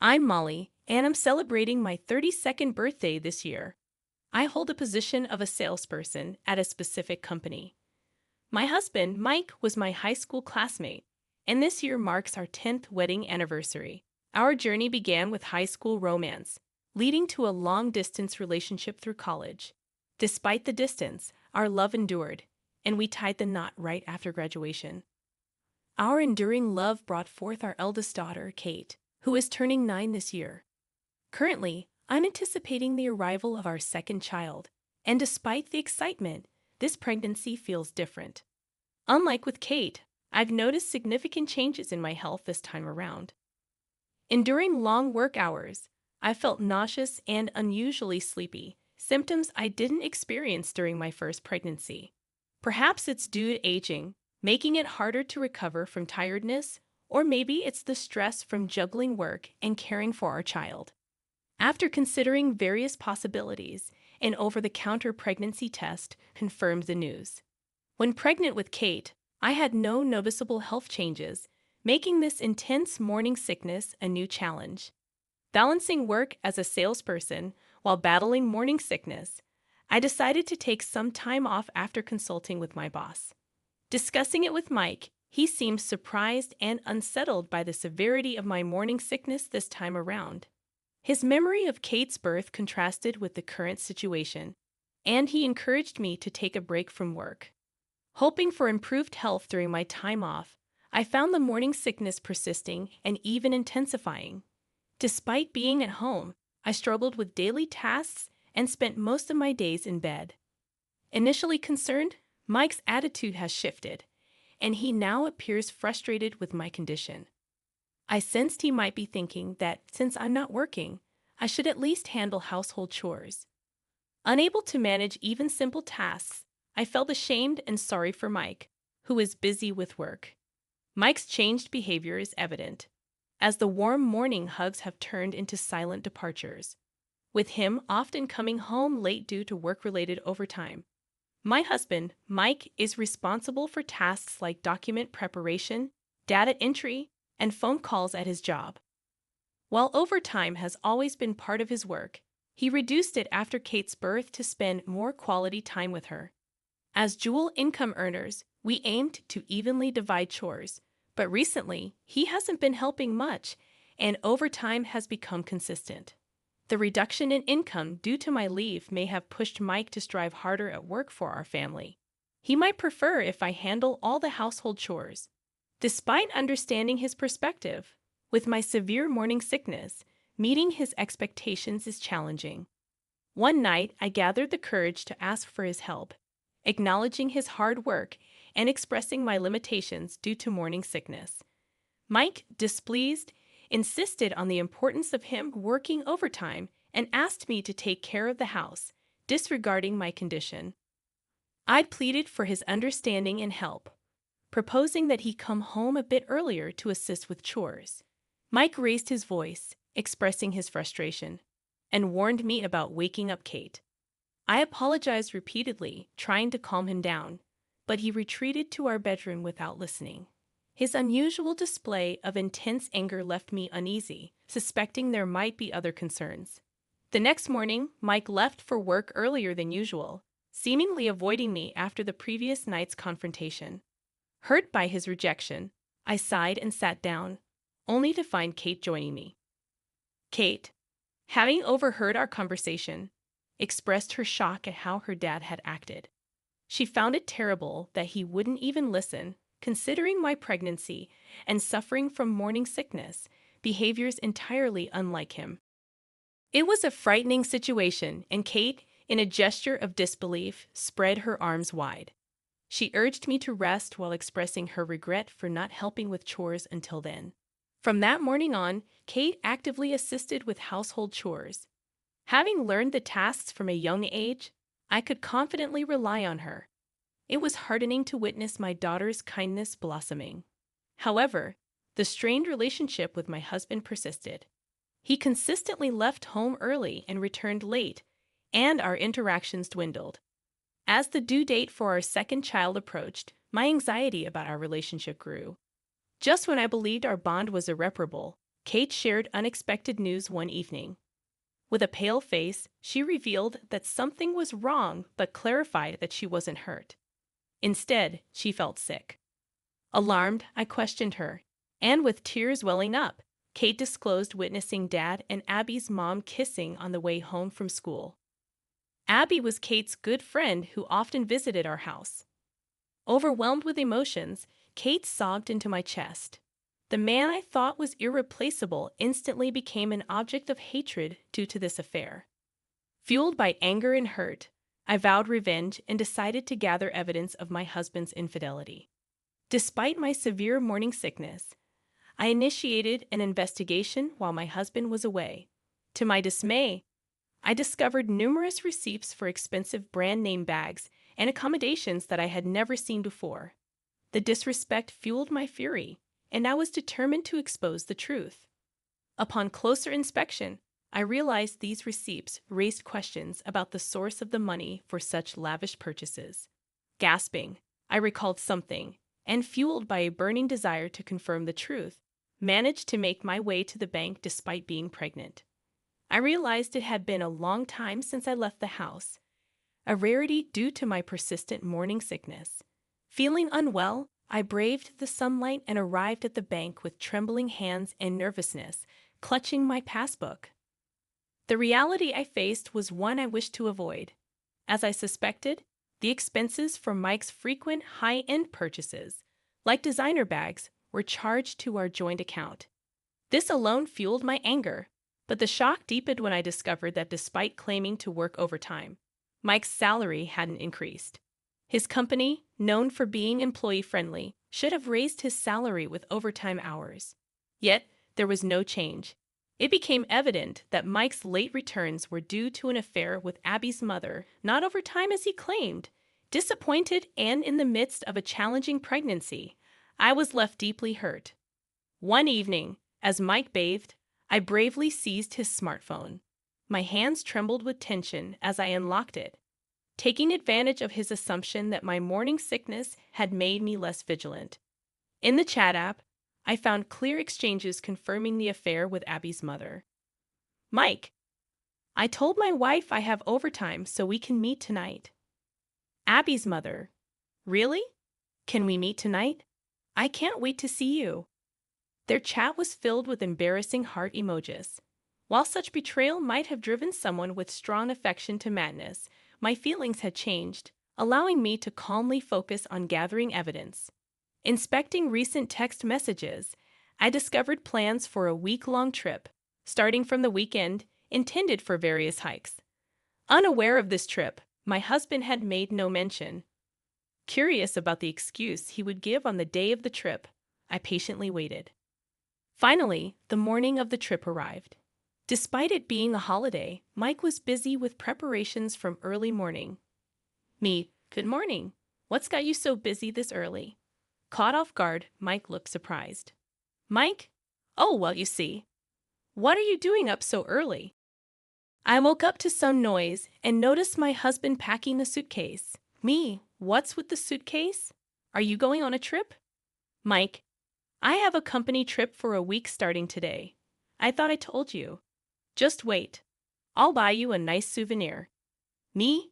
I'm Molly, and I'm celebrating my 32nd birthday this year. I hold a position of a salesperson at a specific company. My husband, Mike, was my high school classmate, and this year marks our 10th wedding anniversary. Our journey began with high school romance, leading to a long-distance relationship through college. Despite the distance, our love endured, and we tied the knot right after graduation. Our enduring love brought forth our eldest daughter, Kate, who is turning 9 this year. Currently, I'm anticipating the arrival of our second child, and despite the excitement, this pregnancy feels different. Unlike with Kate, I've noticed significant changes in my health this time around. Enduring long work hours, I felt nauseous and unusually sleepy, symptoms I didn't experience during my first pregnancy. Perhaps it's due to aging, making it harder to recover from tiredness, or maybe it's the stress from juggling work and caring for our child. After considering various possibilities, an over-the-counter pregnancy test confirmed the news. When pregnant with Kate, I had no noticeable health changes, making this intense morning sickness a new challenge. Balancing work as a salesperson while battling morning sickness, I decided to take some time off after consulting with my boss. Discussing it with Mike, he seemed surprised and unsettled by the severity of my morning sickness this time around. His memory of Kate's birth contrasted with the current situation, and he encouraged me to take a break from work. Hoping for improved health during my time off, I found the morning sickness persisting and even intensifying. Despite being at home, I struggled with daily tasks and spent most of my days in bed. Initially concerned, Mike's attitude has shifted, and he now appears frustrated with my condition. I sensed he might be thinking that since I'm not working, I should at least handle household chores. Unable to manage even simple tasks, I felt ashamed and sorry for Mike, who is busy with work. Mike's changed behavior is evident, as the warm morning hugs have turned into silent departures, with him often coming home late due to work-related overtime. My husband, Mike, is responsible for tasks like document preparation, data entry, and phone calls at his job. While overtime has always been part of his work, he reduced it after Kate's birth to spend more quality time with her. As dual income earners, we aimed to evenly divide chores, but recently, he hasn't been helping much, and overtime has become consistent. The reduction in income due to my leave may have pushed Mike to strive harder at work for our family. He might prefer if I handle all the household chores. Despite understanding his perspective, with my severe morning sickness, meeting his expectations is challenging. One night, I gathered the courage to ask for his help, acknowledging his hard work and expressing my limitations due to morning sickness. Mike, displeased, insisted on the importance of him working overtime and asked me to take care of the house, disregarding my condition. I pleaded for his understanding and help, proposing that he come home a bit earlier to assist with chores. Mike raised his voice, expressing his frustration, and warned me about waking up Kate. I apologized repeatedly, trying to calm him down, but he retreated to our bedroom without listening. His unusual display of intense anger left me uneasy, suspecting there might be other concerns. The next morning, Mike left for work earlier than usual, seemingly avoiding me after the previous night's confrontation. Hurt by his rejection, I sighed and sat down, only to find Kate joining me. Kate, having overheard our conversation, expressed her shock at how her dad had acted. She found it terrible that he wouldn't even listen, considering my pregnancy and suffering from morning sickness, behaviors entirely unlike him. It was a frightening situation, and Kate, in a gesture of disbelief, spread her arms wide. She urged me to rest while expressing her regret for not helping with chores until then. From that morning on, Kate actively assisted with household chores. Having learned the tasks from a young age, I could confidently rely on her. It was heartening to witness my daughter's kindness blossoming. However, the strained relationship with my husband persisted. He consistently left home early and returned late, and our interactions dwindled. As the due date for our second child approached, my anxiety about our relationship grew. Just when I believed our bond was irreparable, Kate shared unexpected news one evening. With a pale face, she revealed that something was wrong but clarified that she wasn't hurt. Instead, she felt sick. Alarmed, I questioned her, and with tears welling up, Kate disclosed witnessing Dad and Abby's mom kissing on the way home from school. Abby was Kate's good friend who often visited our house. Overwhelmed with emotions, Kate sobbed into my chest. The man I thought was irreplaceable instantly became an object of hatred due to this affair. Fueled by anger and hurt, I vowed revenge and decided to gather evidence of my husband's infidelity. Despite my severe morning sickness, I initiated an investigation while my husband was away. To my dismay, I discovered numerous receipts for expensive brand name bags and accommodations that I had never seen before. The disrespect fueled my fury, and I was determined to expose the truth. Upon closer inspection, I realized these receipts raised questions about the source of the money for such lavish purchases. Gasping, I recalled something, and fueled by a burning desire to confirm the truth, managed to make my way to the bank despite being pregnant. I realized it had been a long time since I left the house, a rarity due to my persistent morning sickness. Feeling unwell, I braved the sunlight and arrived at the bank with trembling hands and nervousness, clutching my passbook. The reality I faced was one I wished to avoid. As I suspected, the expenses for Mike's frequent high-end purchases, like designer bags, were charged to our joint account. This alone fueled my anger, but the shock deepened when I discovered that despite claiming to work overtime, Mike's salary hadn't increased. His company, known for being employee-friendly, should have raised his salary with overtime hours. Yet, there was no change. It became evident that Mike's late returns were due to an affair with Abby's mother, not overtime as he claimed. Disappointed and in the midst of a challenging pregnancy, I was left deeply hurt. One evening, as Mike bathed, I bravely seized his smartphone. My hands trembled with tension as I unlocked it, taking advantage of his assumption that my morning sickness had made me less vigilant. In the chat app, I found clear exchanges confirming the affair with Abby's mother. Mike, I told my wife I have overtime so we can meet tonight. Abby's mother, really? Can we meet tonight? I can't wait to see you. Their chat was filled with embarrassing heart emojis. While such betrayal might have driven someone with strong affection to madness, my feelings had changed, allowing me to calmly focus on gathering evidence. Inspecting recent text messages, I discovered plans for a week-long trip, starting from the weekend, intended for various hikes. Unaware of this trip, my husband had made no mention. Curious about the excuse he would give on the day of the trip, I patiently waited. Finally, the morning of the trip arrived. Despite it being a holiday, Mike was busy with preparations from early morning. Me, good morning. What's got you so busy this early? Caught off guard, Mike looked surprised. Mike? Oh, well, you see. What are you doing up so early? I woke up to some noise and noticed my husband packing a suitcase. Me, what's with the suitcase? Are you going on a trip? Mike, I have a company trip for a week starting today. I thought I told you. Just wait. I'll buy you a nice souvenir. Me?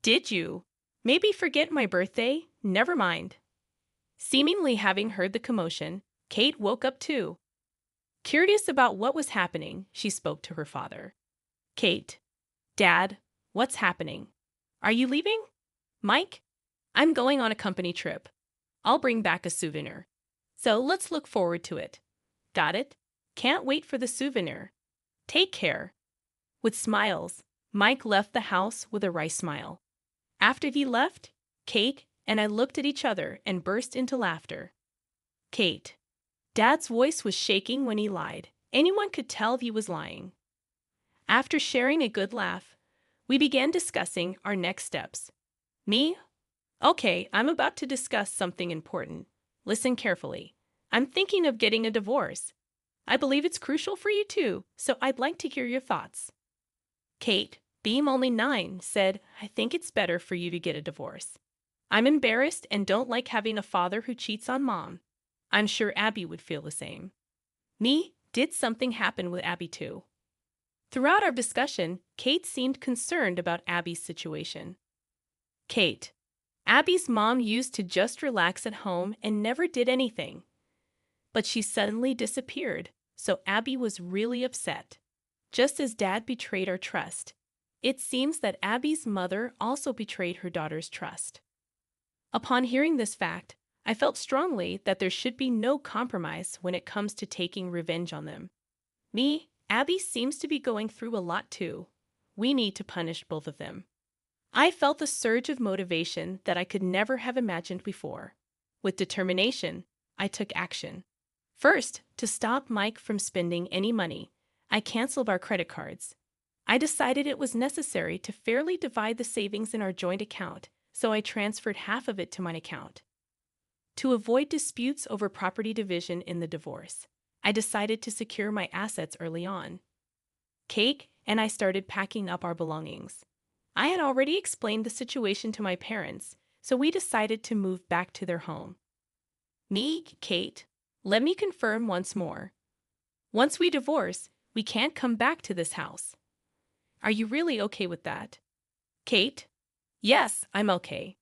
Did you? Maybe forget my birthday? Never mind. Seemingly having heard the commotion, Kate woke up too. Curious about what was happening, she spoke to her father. Kate, Dad, what's happening? Are you leaving? Mike, I'm going on a company trip. I'll bring back a souvenir. So let's look forward to it. Got it? Can't wait for the souvenir. Take care. With smiles, Mike left the house with a wry smile. After he left, Kate and I looked at each other and burst into laughter. Kate, Dad's voice was shaking when he lied. Anyone could tell he was lying. After sharing a good laugh, we began discussing our next steps. Me? Okay, I'm about to discuss something important. Listen carefully. I'm thinking of getting a divorce. I believe it's crucial for you too, so I'd like to hear your thoughts. Kate, being only 9, said, I think it's better for you to get a divorce. I'm embarrassed and don't like having a father who cheats on Mom. I'm sure Abby would feel the same. Me, Did something happen with Abby too? Throughout our discussion, Kate seemed concerned about Abby's situation. Kate. Abby's mom used to just relax at home and never did anything. But she suddenly disappeared, so Abby was really upset. Just as Dad betrayed our trust, it seems that Abby's mother also betrayed her daughter's trust. Upon hearing this fact, I felt strongly that there should be no compromise when it comes to taking revenge on them. Abby seems to be going through a lot too. We need to punish both of them. I felt a surge of motivation that I could never have imagined before. With determination, I took action. First, to stop Mike from spending any money, I canceled our credit cards. I decided it was necessary to fairly divide the savings in our joint account, so I transferred half of it to my account. To avoid disputes over property division in the divorce, I decided to secure my assets early on. Kate and I started packing up our belongings. I had already explained the situation to my parents, so we decided to move back to their home. Kate, let me confirm once more. Once we divorce, we can't come back to this house. Are you really okay with that? Kate? Yes, I'm okay.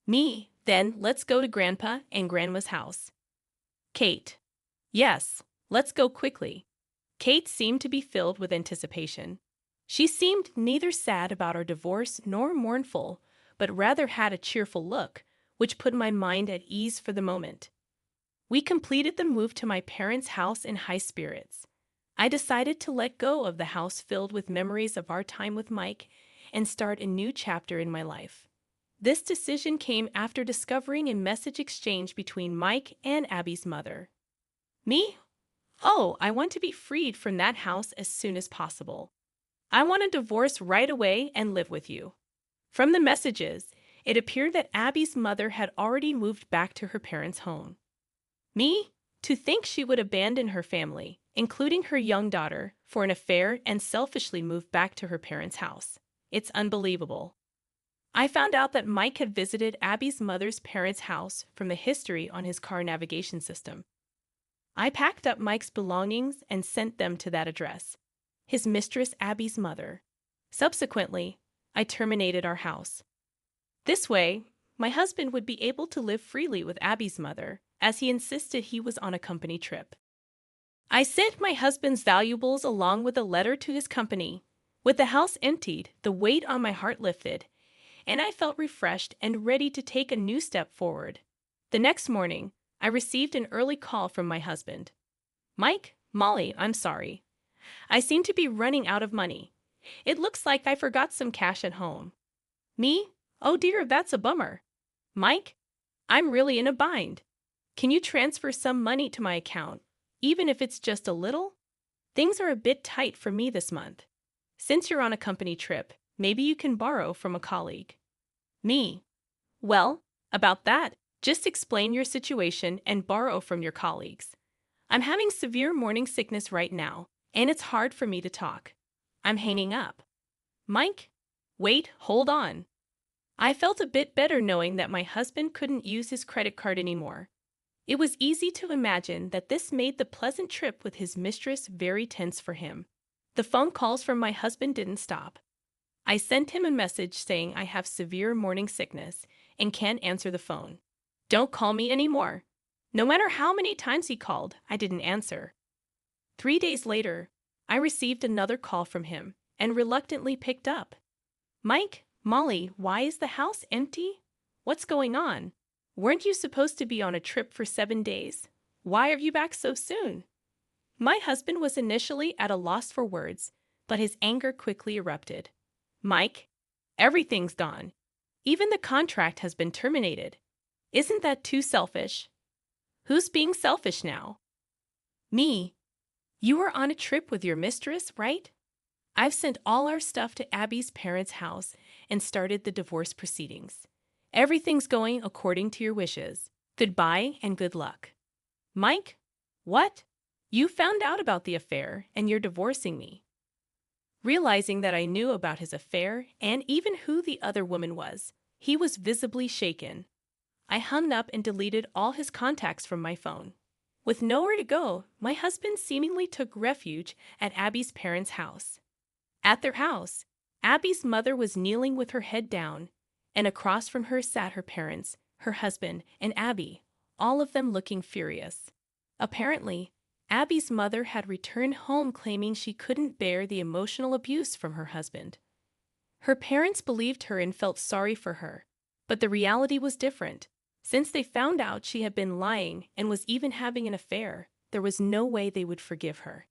Then let's go to Grandpa and Grandma's house. Kate? Yes, let's go quickly. Kate seemed to be filled with anticipation. She seemed neither sad about our divorce nor mournful, but rather had a cheerful look, which put my mind at ease for the moment. We completed the move to my parents' house in high spirits. I decided to let go of the house filled with memories of our time with Mike and start a new chapter in my life. This decision came after discovering a message exchange between Mike and Abby's mother. I want to be freed from that house as soon as possible. I want a divorce right away and live with you. From the messages, it appeared that Abby's mother had already moved back to her parents' home. To think she would abandon her family, including her young daughter, for an affair and selfishly move back to her parents' house. It's unbelievable. I found out that Mike had visited Abby's mother's parents' house from the history on his car navigation system. I packed up Mike's belongings and sent them to that address, his mistress Abby's mother. Subsequently, I terminated our house. This way, my husband would be able to live freely with Abby's mother, as he insisted he was on a company trip. I sent my husband's valuables along with a letter to his company. With the house emptied, the weight on my heart lifted, and I felt refreshed and ready to take a new step forward. The next morning, I received an early call from my husband. Molly, I'm sorry. I seem to be running out of money. It looks like I forgot some cash at home. Oh dear, that's a bummer. Mike, I'm really in a bind. Can you transfer some money to my account, even if it's just a little? Things are a bit tight for me this month. Since you're on a company trip, maybe you can borrow from a colleague. Well, about that, just explain your situation and borrow from your colleagues. I'm having severe morning sickness right now, and it's hard for me to talk. I'm hanging up. Mike, wait, hold on. I felt a bit better knowing that my husband couldn't use his credit card anymore. It was easy to imagine that this made the pleasant trip with his mistress very tense for him. The phone calls from my husband didn't stop. I sent him a message saying I have severe morning sickness and can't answer the phone. Don't call me anymore. No matter how many times he called, I didn't answer. 3 days later, I received another call from him and reluctantly picked up. Molly, why is the house empty? What's going on? Weren't you supposed to be on a trip for 7 days? Why are you back so soon? My husband was initially at a loss for words, but his anger quickly erupted. Mike, everything's gone. Even the contract has been terminated. Isn't that too selfish? Who's being selfish now? You were on a trip with your mistress, right? I've sent all our stuff to Abby's parents' house and started the divorce proceedings. Everything's going according to your wishes. Goodbye and good luck. Mike, what? You found out about the affair and you're divorcing me. Realizing that I knew about his affair and even who the other woman was, he was visibly shaken. I hung up and deleted all his contacts from my phone. With nowhere to go, my husband seemingly took refuge at Abby's parents' house. At their house, Abby's mother was kneeling with her head down, and across from her sat her parents, her husband, and Abby, all of them looking furious. Apparently, Abby's mother had returned home claiming she couldn't bear the emotional abuse from her husband. Her parents believed her and felt sorry for her, but the reality was different. Since they found out she had been lying and was even having an affair, there was no way they would forgive her.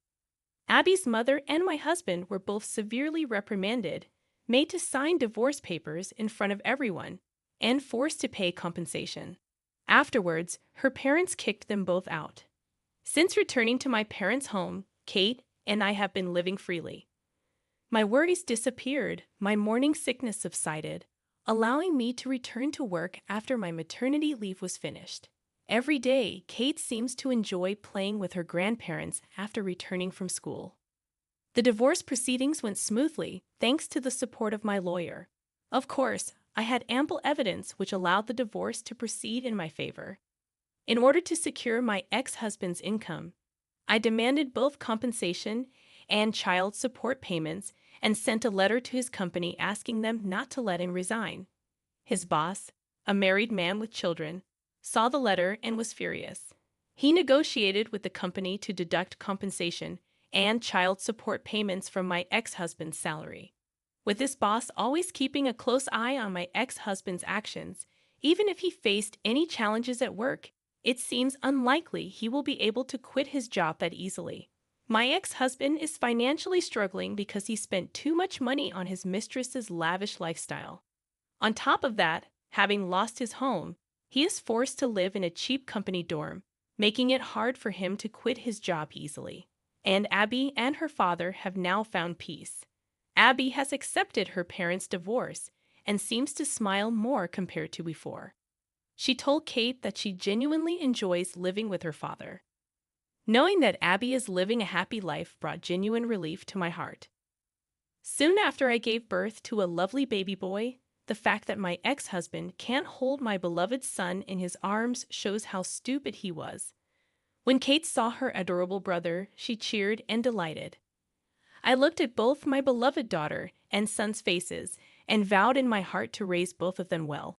Abby's mother and my husband were both severely reprimanded, made to sign divorce papers in front of everyone, and forced to pay compensation. Afterwards, her parents kicked them both out. Since returning to my parents' home, Kate and I have been living freely. My worries disappeared, my morning sickness subsided, allowing me to return to work after my maternity leave was finished. Every day, Kate seems to enjoy playing with her grandparents after returning from school. The divorce proceedings went smoothly thanks to the support of my lawyer. Of course, I had ample evidence which allowed the divorce to proceed in my favor. In order to secure my ex-husband's income, I demanded both compensation and child support payments and sent a letter to his company asking them not to let him resign. His boss, a married man with children, saw the letter and was furious. He negotiated with the company to deduct compensation and child support payments from my ex-husband's salary. With this boss always keeping a close eye on my ex-husband's actions, even if he faced any challenges at work, it seems unlikely he will be able to quit his job that easily. My ex-husband is financially struggling because he spent too much money on his mistress's lavish lifestyle. On top of that, having lost his home, he is forced to live in a cheap company dorm, making it hard for him to quit his job easily. And Abby and her father have now found peace. Abby has accepted her parents' divorce and seems to smile more compared to before. She told Kate that she genuinely enjoys living with her father. Knowing that Abby is living a happy life brought genuine relief to my heart. Soon after I gave birth to a lovely baby boy, the fact that my ex-husband can't hold my beloved son in his arms shows how stupid he was. When Kate saw her adorable brother, she cheered and delighted. I looked at both my beloved daughter and son's faces and vowed in my heart to raise both of them well.